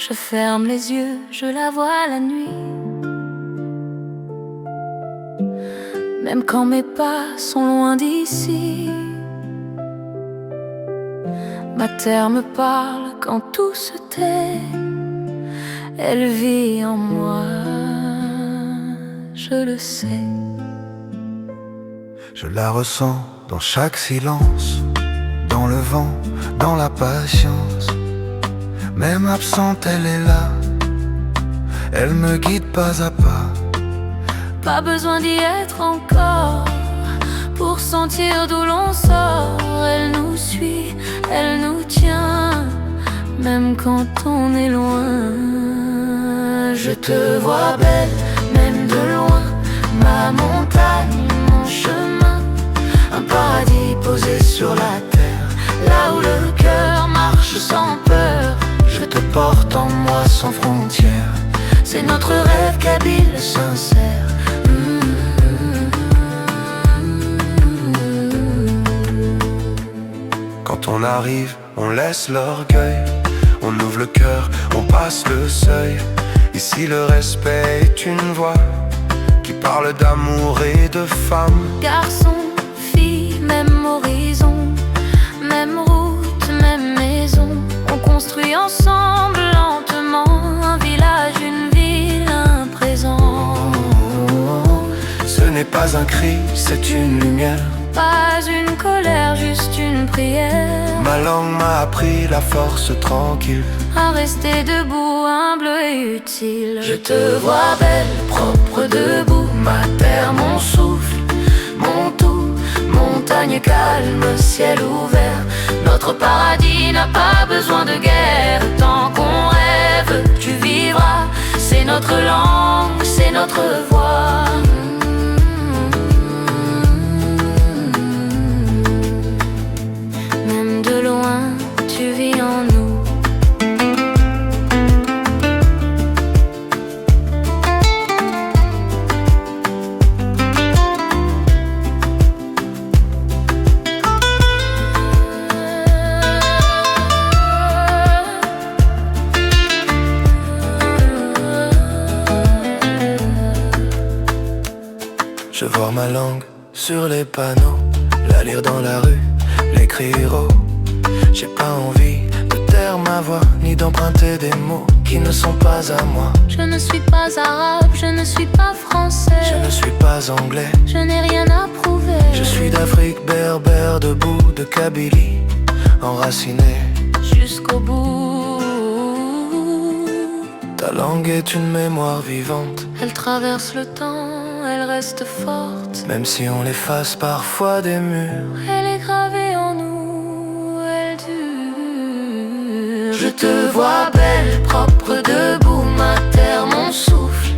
Je ferme les yeux, je la vois la nuit. Même quand mes pas sont loin d'ici, ma terre me parle quand tout se tait. Elle vit en moi, je le sais. Je la ressens dans chaque silence, dans le vent, dans la patience. Même absente, elle est là. Elle me guide pas à pas. Pas besoin d'y être encore pour sentir d'où l'on sort. Elle nous suit, elle nous tient, même quand on est loin. Je te vois belle, même de loin. Ma montagne, mon chemin, un paradis posé sur la terre, là où le cœur marche sans peur. Je te porte en moi sans frontières. C'est notre rêve kabyle sincère. Quand on arrive, on laisse l'orgueil. On ouvre le cœur, on passe le seuil. Ici le respect est une voix qui parle d'amour et de femme. Garçon, fille, même horizon, même route, même maison. On construit ensemble lentement un village, une ville, un présent. Ce n'est pas un cri, c'est une lumière. Pas une colère, juste une prière. Ma langue m'a appris la force tranquille À rester debout, humble et utile. Je te vois belle, propre debout. Ma terre, mon souffle, mon tout. Montagne calme, ciel ouvert. Notre paradis n'a pas besoin de guerre. Tant qu'on rêve, tu vivras. C'est notre langue, c'est notre voix. Même de loin, tu vis en nous. Je vois ma langue sur les panneaux, la lire dans la rue, l'écrire haut. J'ai pas envie de taire ma voix, ni d'emprunter des mots qui ne sont pas à moi. Je ne suis pas arabe, je ne suis pas français. Je ne suis pas anglais, Je n'ai rien à prouver. je suis d'Afrique berbère, debout de Kabylie, enraciné. Jusqu'au bout. Ta langue est une mémoire vivante, Elle traverse le temps, elle reste forte. même si on l'efface parfois des murs. Elle est gravée en nous, elle dure. Je te vois belle, propre debout, ma terre, mon souffle,